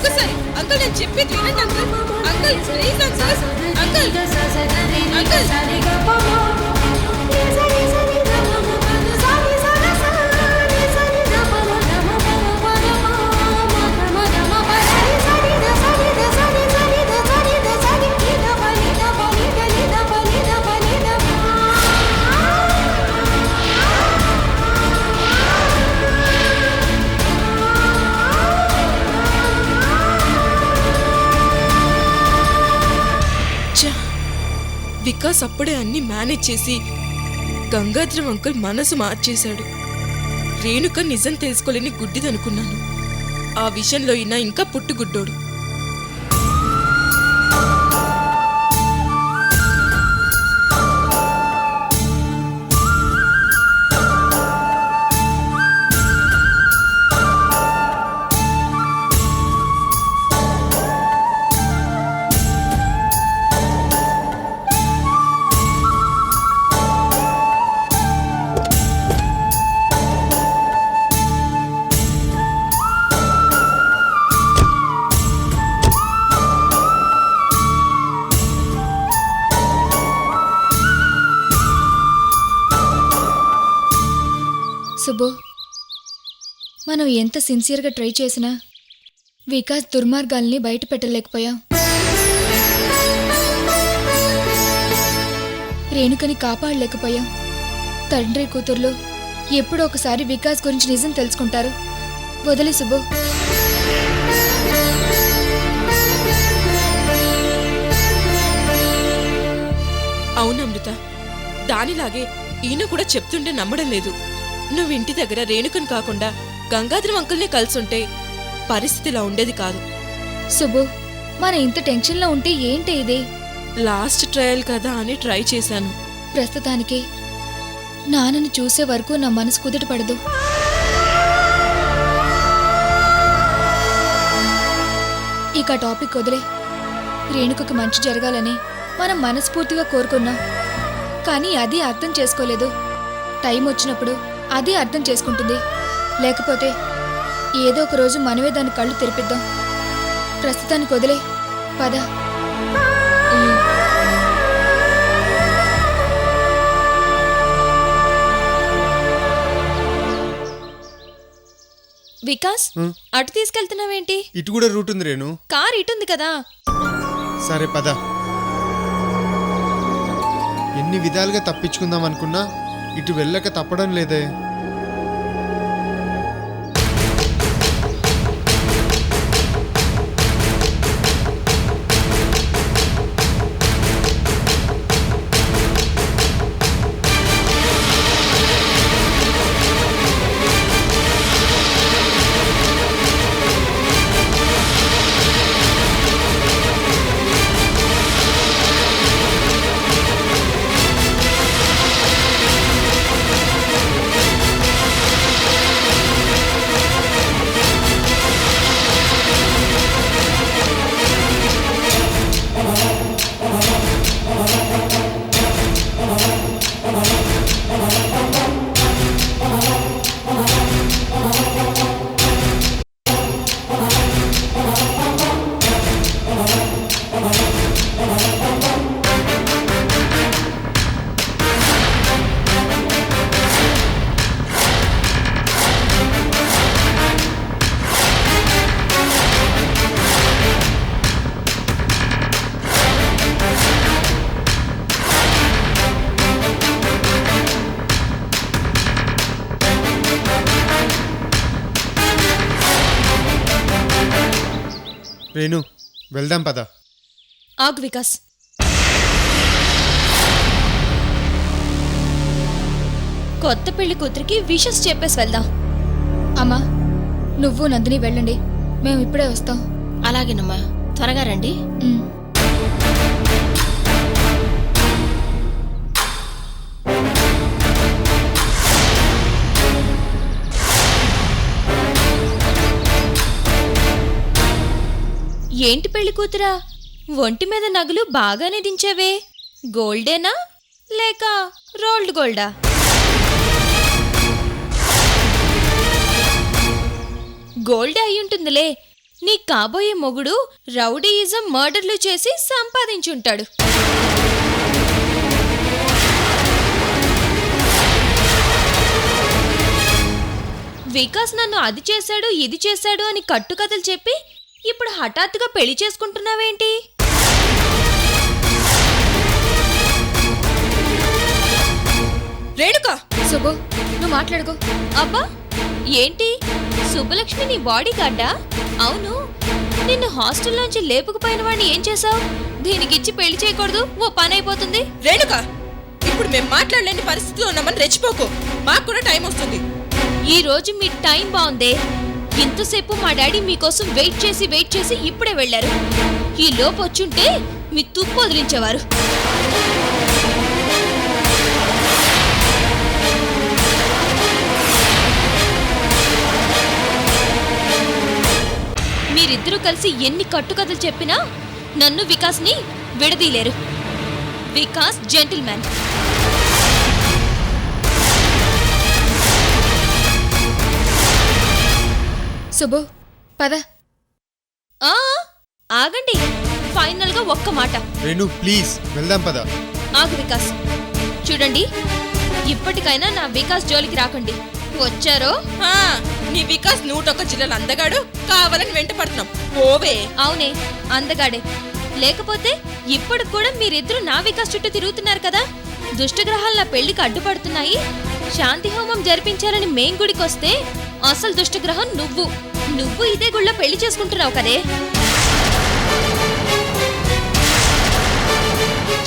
ఒక్కసారి అంకుల్ నేను చెప్పేది వినండి uncle. Uncle please uncle. Vikas అప్పుడే అన్ని మేనేజ్ చేసి గంగాధరం అంకుల్ మనసు మార్చేశాడు. రేణుక నిజం తెలుసుకోలేని గుడ్డిదనుకున్నాను. ఆ విషయంలో అయినా ఇంకా పుట్టుగుడ్డోడు. సుబ్బు, మనం ఎంత సిన్సియర్గా ట్రై చేసినా వికాస్ దుర్మార్గాల్ని బయట పెట్టలేకపోయాం. రేణుకని కాపాడలేకపోయాం. తండ్రి కూతుర్లు ఎప్పుడో ఒకసారి వికాస్ గురించి నిజం తెలుసుకుంటారు. వదిలే సుబ్బు. అవునమృత, దానిలాగే ఈయన కూడా చెప్తుంటే నమ్మడం లేదు. నువ్వు ఇంటి దగ్గర రేణుకను కాకుండా గంగాధరం అంకుల్నే కలిసుంటే పరిస్థితిలా ఉండేది కాదు. సుబ్బు, మన ఇంత టెన్షన్లో ఉంటే ఏంటి ఇది? లాస్ట్ ట్రయల్ కదా అని ట్రై చేశాను. ప్రస్తుతానికి నాన్నని చూసే వరకు నా మనసు కుదుట పడదు. ఇక టాపిక్ వదిలే. రేణుకకు మంచి జరగాలని మనం మనస్ఫూర్తిగా కోరుకున్నాం. కానీ అది అర్థం చేసుకోలేదు. టైం వచ్చినప్పుడు అది అర్థం చేసుకుంటుంది. లేకపోతే ఏదో ఒక రోజు మనమే దాని కళ్ళు తెరిపిద్దాం. ప్రస్తుతానికి వదిలే. పద. వికాస్, అటు తీసుకెళ్తున్నావేంటి? ఇటు కూడా రూట్ ఉంది రేణు. కార్ ఇటుంది కదా. సరే పద. ఎన్ని విధాలుగా తప్పించుకుందాం అనుకున్నా ఇటు వెళ్ళక తప్పడం లేదే. రేణు, వెళ్దాం పద. ఆగు వికాస్. కొత్త పెళ్లి కూతురికి విషెస్ చెప్పేసి వెళ్దాం. అమ్మా, నువ్వు నందిని వెళ్ళండి. మేము ఇప్పుడే వస్తాం. అలాగేనమ్మా, త్వరగా రండి. ఏంటి పెళ్లి కూతురా, ఒంటి మీద నగలు బాగానే దించావే. గోల్డేనా లేక రోల్డ్ గోల్డా? గోల్డే అయ్యుంటుందిలే. నీ కాబోయే మొగుడు రౌడీయిజం మర్డర్లు చేసి సంపాదించుంటాడు. వికాస్ నన్ను అది చేశాడు ఇది చేశాడు అని కట్టుకథలు చెప్పి ఇప్పుడు హఠాత్తుగా పెళ్లి చేసుకుంటున్నావేంటి? రేణుక, శుభు, నువ్వు మాట్లాడుకో. అబ్బా ఏంటి సుబ్బలక్ష్మి నీ బాడీ గార్డా? అవును, నిన్ను హాస్టల్లోంచి లేపుకుపోయిన వాడిని ఏం చేశావు? దీనికిచ్చి పెళ్లి చేయకూడదు, ఓ పని అయిపోతుంది. రేణుక, ఇప్పుడు మేము మాట్లాడలేని పరిస్థితిలో ఉన్నామని రెచ్చిపోకు. మాకు కూడా టైం వస్తుంది. ఈ రోజు మీ టైం బాగుందే. ఇంతసేపు మా డాడీ మీకోసం వెయిట్ చేసి ఇప్పుడే వెళ్లారు. ఈ లోపు వచ్చుంటే మీ తుప్పు వదిలించేవారు. మీరిద్దరూ కలిసి ఎన్ని కట్టుకథలు చెప్పినా నన్ను వికాస్ని విడదీయలేరు. వికాస్ జెంటిల్మ్యాన్. శుభు, పద. ఆ ఆగండి, ఫైనల్ గా ఒక్క మాట. రేణు ప్లీజ్ వెళ్దాం పద. ఆగు వికాస్. చూడండి, ఇప్పటికైనా నా వికాస్ జోలికి రాకండి. వచ్చారో ఆ, నీ వికాస్ 101 జిల్లాల అందగాడు కావాలని వెంట పడుతున్నాం. ఓవే. అవునే, అందగాడే. లేకపోతే ఇప్పుడు కూడా మీరిద్దరూ నా వికాస్ చుట్టూ తిరుగుతున్నారు కదా. దుష్టగ్రహాలు నా పెళ్లికి అడ్డుపడుతున్నాయి, శాంతి హోమం జరిపించాలని మేం గుడికొస్తే అసలు దుష్టగ్రహం నువ్వు ఇదే గుళ్ళో పెళ్లి చేసుకుంటున్నావు కదే.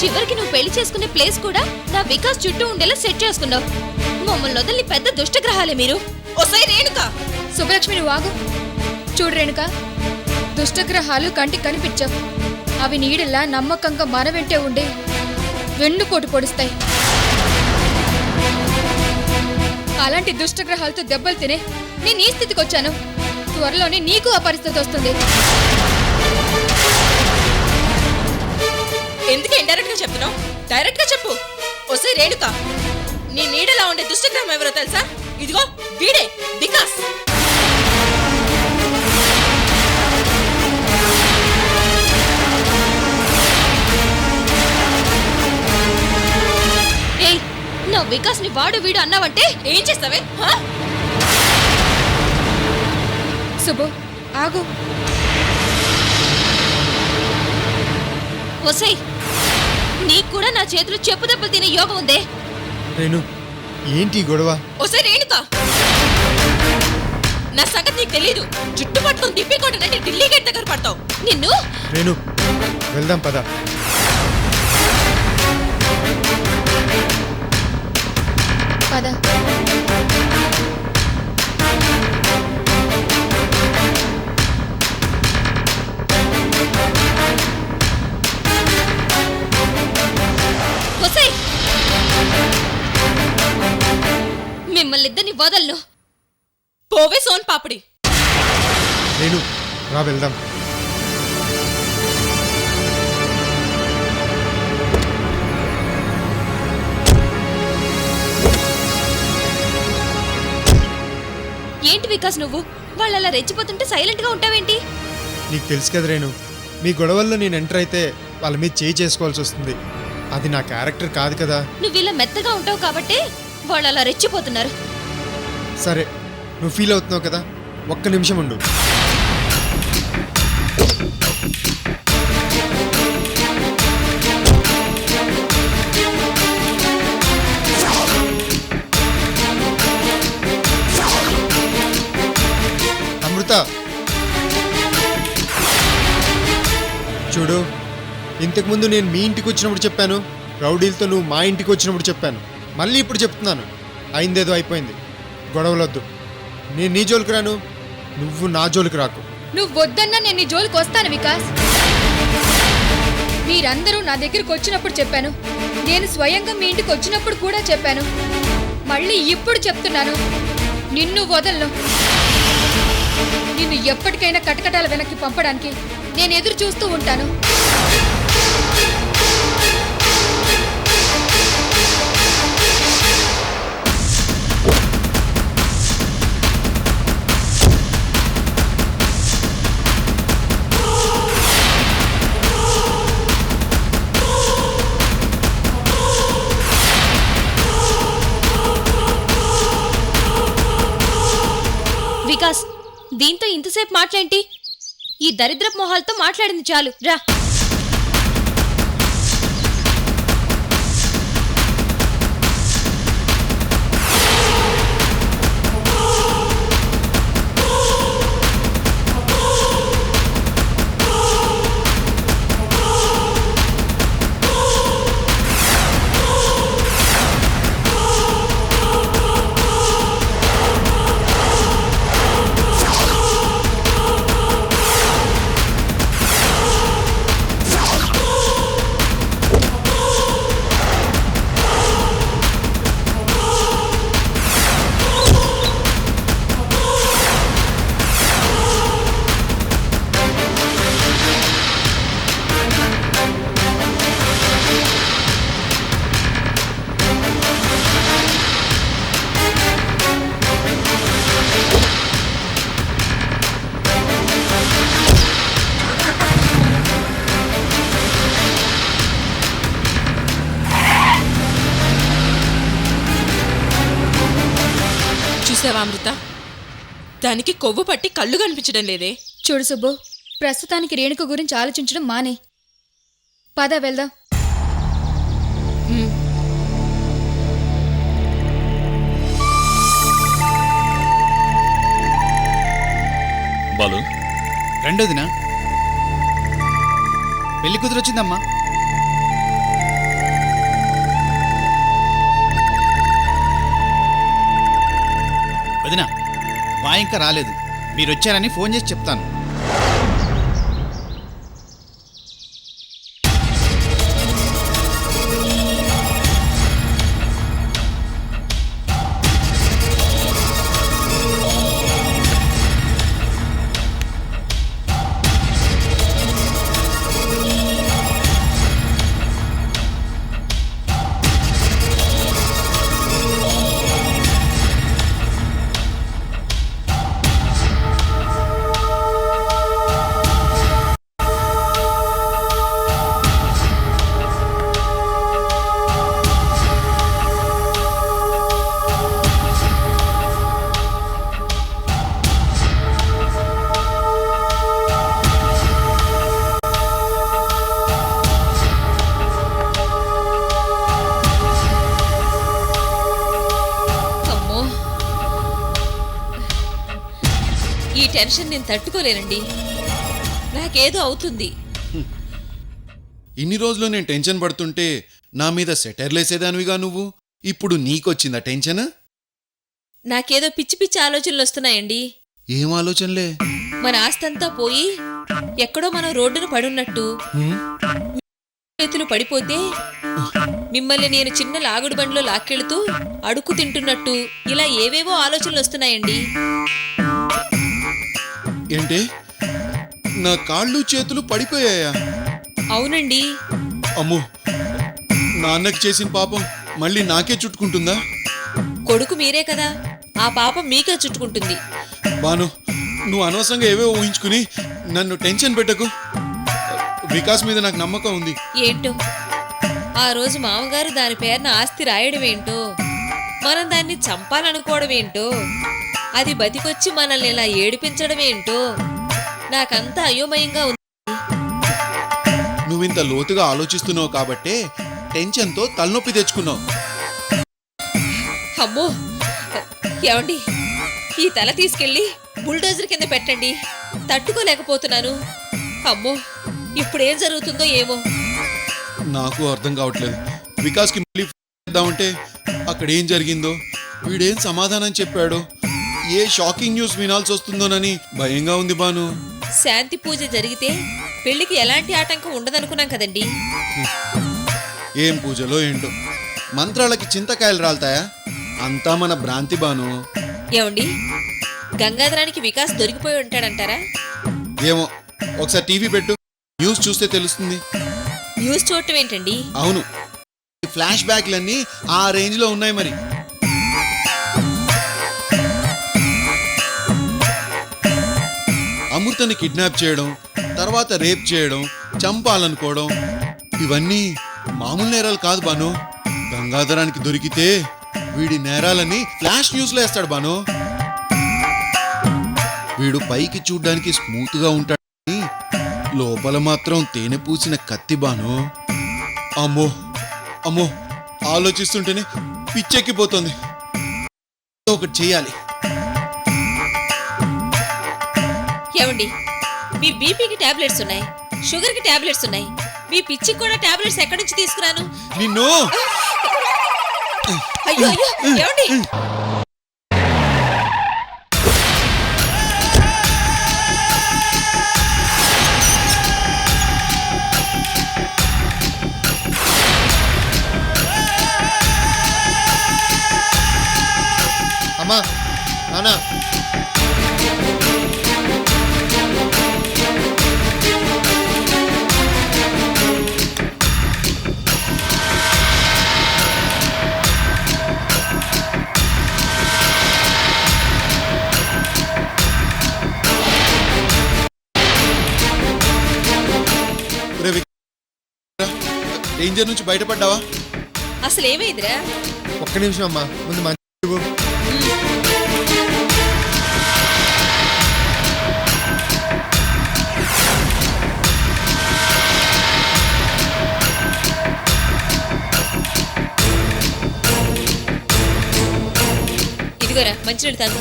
చివరికి నువ్వు పెళ్లి చేసుకునే ప్లేస్ కూడా నా వికాస్ చుట్టూ ఉండేలా సెట్ చేసుకున్నావు. మమ్మల్ని వదిలి పెద్ద దుష్టగ్రహాలే మీరు. ఓసారి రేణుక. శుభలక్ష్మి, నువ్వు ఆగు. చూడు రేణుక, దుష్టగ్రహాలు కంటికి కనిపించవు. అవి నీడలా నమ్మకంగా మన వెంటే ఉండి వెన్నుపోటు పొడుస్తాయి. అలాంటి దుష్టగ్రహాలతో దెబ్బలు తినే నేను ఈ స్థితికి వచ్చాను. త్వరలోనే నీకు ఆ పరిస్థితి వస్తుంది. ఎందుకు ఇండైరెక్ట్ గా చెప్తున్నావు? డైరెక్ట్ గా చెప్పు. ఓసారి రేణుక, నీ నీడలా ఉండే దుష్టగ్రహం ఎవరో తెలుసా? ఇదిగో వీడే వికాస్. ఏయ్, నా వికాస్ ని వాడు వీడు అన్నావంటే ఏం చేస్తావే? శుభు, ఆగు. ఒసేయ్, నీకు కూడా నా చేతులు చెప్పు దెబ్బలు తినే యోగం ఉందే. రేణు ఏంటి ఈ గొడవ? ఓసారి రేణుక, నా సంగతి నీకు తెలీదు. చుట్టు పట్టుకుని తిప్పి కొట్టనంటే ఢిల్లీ గేట్ దగ్గర పడతావు. నిన్ను రేణు వెళ్దాం పద. పద. ఒసేయ్, మిమ్మల్ని ఇద్దరిని వదలను. పోవే సోన్ పాపిడి. రేణు రా వెళ్దాం. ఏంటి వికాస్, నువ్వు వాళ్ళు అలా రెచ్చిపోతుంటే సైలెంట్ గా ఉంటావేంటి? నీకు తెలుసు కదా రేణు, మీ గొడవల్లో నేను ఎంటర్ అయితే వాళ్ళ మీద చేయి చేసుకోవాల్సి వస్తుంది. అది నా క్యారెక్టర్ కాదు కదా. నువ్వు ఇలా మెత్తగా ఉంటావు కాబట్టి వాళ్ళు అలా రెచ్చిపోతున్నారు. సరే, నువ్వు ఫీల్ అవుతున్నావు కదా, ఒక్క నిమిషం ఉండు. అమృత, చూడు, ఇంతకుముందు నేను మీ ఇంటికి వచ్చినప్పుడు చెప్పాను, రౌడీలతో నువ్వు మా ఇంటికి వచ్చినప్పుడు చెప్పాను, మళ్ళీ ఇప్పుడు చెప్తున్నాను. అయిందేదో అయిపోయింది, గొడవలొద్దు. నేను నీ జోలికి రాను, నువ్వు నా జోలికి రాకు. నువ్వు వద్దన్నా నేను నీ జోలికి వస్తాను వికాస్. మీరందరూ నా దగ్గరికి వచ్చినప్పుడు చెప్పాను, నేను స్వయంగా మీ ఇంటికి వచ్చినప్పుడు కూడా చెప్పాను, మళ్ళీ ఇప్పుడు చెప్తున్నాను, నిన్ను వదలను. నిన్ను ఎప్పటికైనా కటకటాల వెనక్కి పంపడానికి నేను ఎదురు చూస్తూ ఉంటాను. దీంతో ఇంతసేపు మాట్లాంటి? ఈ దరిద్రపు మొహాలతో మాట్లాడింది చాలు, రా. చూసావా అమృత, దానికి కొవ్వు పట్టి కళ్ళు కనిపించడం లేదే. చూడు సుబ్బు, ప్రస్తుతానికి రేణుక గురించి ఆలోచించడం మానే. పద వెళ్దాం. బాలు, రెండోదినా పెళ్లి కూతురు వచ్చిందమ్మా. వదినా, బా ఇంకా రాలేదు. మీరు వచ్చారని ఫోన్ చేసి చెప్తాను. అమ్మో, ఈ టెన్షన్ నేను తట్టుకోలేనండి. నాకేదో అవుతుంది. ఇన్ని రోజులు నేను టెన్షన్ పడుతుంటే నా మీద సెటర్లేసేదానివిగా నువ్వు. ఇప్పుడు నీకొచ్చిందా టెన్షన్? నాకేదో పిచ్చి పిచ్చి ఆలోచనలు వస్తున్నాయండి. ఏం ఆలోచనలే? మన ఆస్తంతా పోయి ఎక్కడో మనం రోడ్డున పడున్నట్టు, చేతులు పడిపోతే మిమ్మల్ని నేను చిన్న లాగుడు బండిలో లాక్కెళుతూ అడుక్కు తింటున్నట్టు, ఇలా ఏవేవో ఆలోచనలు వస్తున్నాయండి. ఏంటే, నా కాళ్ళు చేతులు పడిపోయాయా? అవునండి. అమ్మో, నాన్నకి చేసిన పాపం మళ్ళీ నాకే చుట్టుకుంటుందా? కొడుకు మీరే కదా, ఆ పాపం మీకే చుట్టుకుంటుంది. బాను, నువ్వు అనవసరంగా ఏవో ఊహించుకుని నన్ను టెన్షన్ పెట్టకు. వికాస్ మీద నాకు నమ్మకం ఉంది. ఏంటో, ఆ రోజు మామగారు దాని పేరున ఆస్తి రాయడం ఏంటో, మనం దాన్ని చంపాలనుకోవడం ఏంటో, అది బతికొచ్చి మనల్ని ఇలా ఏడిపించడం ఏంటో, నాకంతా అయోమయంగా ఉంది. నువ్వింత లోతుగా ఆలోచిస్తున్నావు కాబట్టే టెన్షన్తో తలనొప్పి తెచ్చుకున్నావు. అమ్మో, ఏమండి, ఈ తల తీసుకెళ్ళి బుల్డోజర్ కింద పెట్టండి, తట్టుకోలేకపోతున్నాను. అమ్మో, ఇప్పుడేం జరుగుతుందో ఏమో. నాకు అర్థం కావట్లేదు. వికాస్కి మళ్ళీ ఫోన్ చేద్దామంటే అక్కడ ఏం జరిగిందో, వీడేం సమాధానం చెప్పాడో, ఏ షాకింగ్ న్యూస్ వినాల్సి వస్తుందోనని భయంగా ఉంది బాను. శాంతి పూజ జరిగితే పెళ్లికి ఎలాంటి ఆటంకం ఉండదనుకున్నాం కదండి. ఏం పూజలో ఏంటో, మంత్రాలకి చింతకాయలు రాలుతాయా? అంతా మన భ్రాంతి బాను. ఏమండి, గంగాధరానికి వికాస్ దొరికిపోయి ఉంటాడంటారా? ఏమో, ఒకసారి టీవీ పెట్టు, న్యూస్ చూస్తే తెలుస్తుంది. న్యూస్ చూడటం ఏంటండి? అవును, ఈ ఫ్లాష్ బ్యాక్లన్నీ ఆ రేంజ్లో ఉన్నాయి మరి. అమృతని కిడ్నాప్ చేయడం, తర్వాత రేప్ చేయడం, చంపాలనుకోవడం, ఇవన్నీ మామూలు నేరాలు కాదు బాను. గంగాధరానికి దొరికితే వీడి నేరాలని ఫ్లాష్ న్యూస్లో వేస్తాడు బాను. వీడు పైకి చూడ్డానికి స్మూత్గా ఉంటాడని లోపల మాత్రం తేనె పూసిన కత్తి బాను. అమ్మో అమ్మో, ఆలోచిస్తుంటేనే పిచ్చెక్కిపోతుంది. ఒకటి చేయాలి. ఏమండి, మీ బీపీకి టాబ్లెట్స్ ఉన్నాయి, షుగర్కి టాబ్లెట్స్ ఉన్నాయి, మీ పిచ్చికి కూడా టాబ్లెట్స్ ఎక్కడి నుంచి తీసుకురాను? నిన్ను అయ్యో అయ్యో, ఏమండి? అమ్మా నాన్న, డేంజర్ నుంచి బయటపడ్డావా? అసలు ఏమైందిరా? ఒక్క నిమిషం అమ్మా, ముందు మంచి ఇవ్వు. ఇదిగోరా మంచినీళ్ళు తాగు.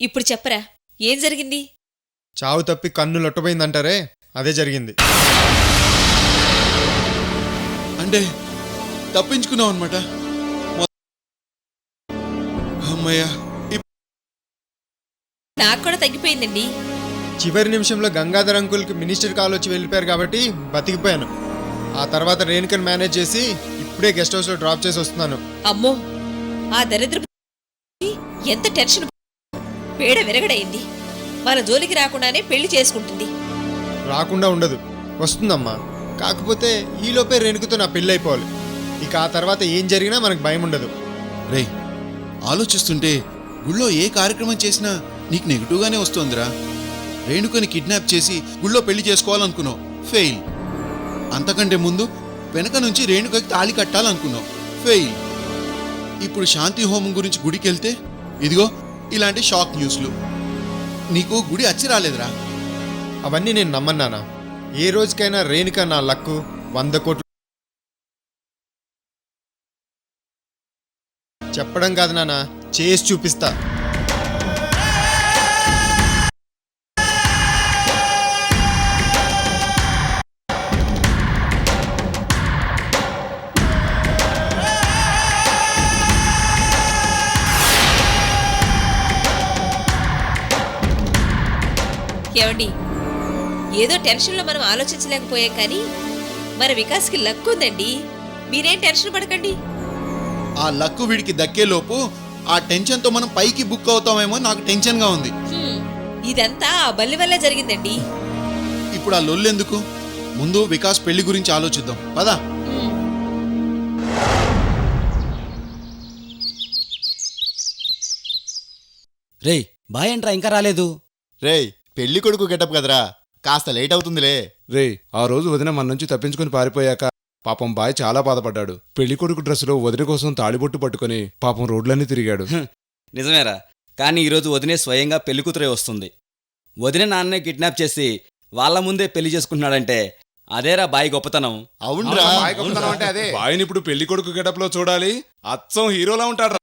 ఇప్పుడు చెప్పరా, ఏం జరిగింది? చావు తప్పి కన్ను లొట్టపోయిందంటారే, అదే జరిగింది. అంటే తప్పించుకున్నావు అనమాట. అమ్మయ్యా, నాకు కూడా తగ్గిపోయిందండి. చివరి నిమిషంలో గంగాధర్ అంకుల్కి మినిస్టర్ కాల్ వచ్చి వెళ్ళిపోయారు కాబట్టి బతికిపోయాను. ఆ తర్వాత రేణుకని మేనేజ్ చేసి ఇప్పుడే గెస్ట్ హౌస్లో డ్రాప్ చేసి వస్తున్నాను. అమ్మో, ఆ దరిద్ర ఎంత టెన్షన్. పేడ విరగడైంది. మన జోలికి రాకుండానే పెళ్లి చేసుకుంటుంది. రాకుండా ఉండదు, వస్తుందమ్మా. కాకపోతే ఈలోపే రేణుకతో నా పెళ్ళి అయిపోవాలి. ఇక ఆ తర్వాత ఏం జరిగినా మనకు భయం ఉండదు. రే, ఆలోచిస్తుంటే గుళ్ళో ఏ కార్యక్రమం చేసినా నీకు నెగిటివ్గానే వస్తోందిరా. రేణుకని కిడ్నాప్ చేసి గుళ్ళో పెళ్లి చేసుకోవాలనుకున్నావు, ఫెయిల్. అంతకంటే ముందు వెనక నుంచి రేణుకకి తాళి కట్టాలనుకున్నావు, ఫెయిల్. ఇప్పుడు శాంతి హోమం గురించి గుడికి వెళ్తే ఇదిగో ఇలాంటి షాక్ న్యూస్లు. నీకు గుడి అచ్చి రాలేదురా. అవన్నీ నేను నమ్మన్నానా? ఏ రోజుకైనా రేణుక నా లక్కు 100 కోట్లు చెప్పడం కాదు నాన్న, చేసి చూపిస్తా. ఏమండి, ఏదో టెన్షన్లో మనం ఆలోచించలేకపోయాం కానీ మన వికాస్కి లక్ ఉందండి. మీరేం టెన్షన్ పడకండి. ఆ లక్కు వీడికి దక్కేలోపు ఆ టెన్షన్తో మనం పైకి బుక్ అవుతామేమో నాకు టెన్షన్గా ఉంది. ఇదంతా ఆ బల్లి వల్లే జరిగిందండి. ఇప్పుడు ఆ లొల్లెందుకు? ముందు వికాస్ పెళ్లి గురించి ఆలోచిద్దాం పదా. రేయ్, బాయ్ ఏంట్రా ఇంకా రాలేదు? రేయ్, పెళ్లి కొడుకు గెటప్ కదరా, కాస్త లేట్ అవుతుందిలే. రేయ్, ఆ రోజు వదిన మన నుంచి తప్పించుకుని పారిపోయాక పాపం బాయ్ చాలా బాధపడ్డాడు. పెళ్లి కొడుకు డ్రెస్సులో వదిన కోసం తాళిబొట్టు పట్టుకుని పాపం రోడ్లన్నీ తిరిగాడు. నిజమేరా, కానీ ఈరోజు వదినే స్వయంగా పెళ్లి కూతురే వస్తుంది. వదిన నాన్నే కిడ్నాప్ చేసి వాళ్ళ ముందే పెళ్లి చేసుకుంటున్నాడంటే అదేరా బాయ్ గొప్పతనం. అవునరా, బాయ్ని ఇప్పుడు పెళ్లి కొడుకు గెటప్ లో చూడాలి, అచ్చం హీరోలా ఉంటాడు.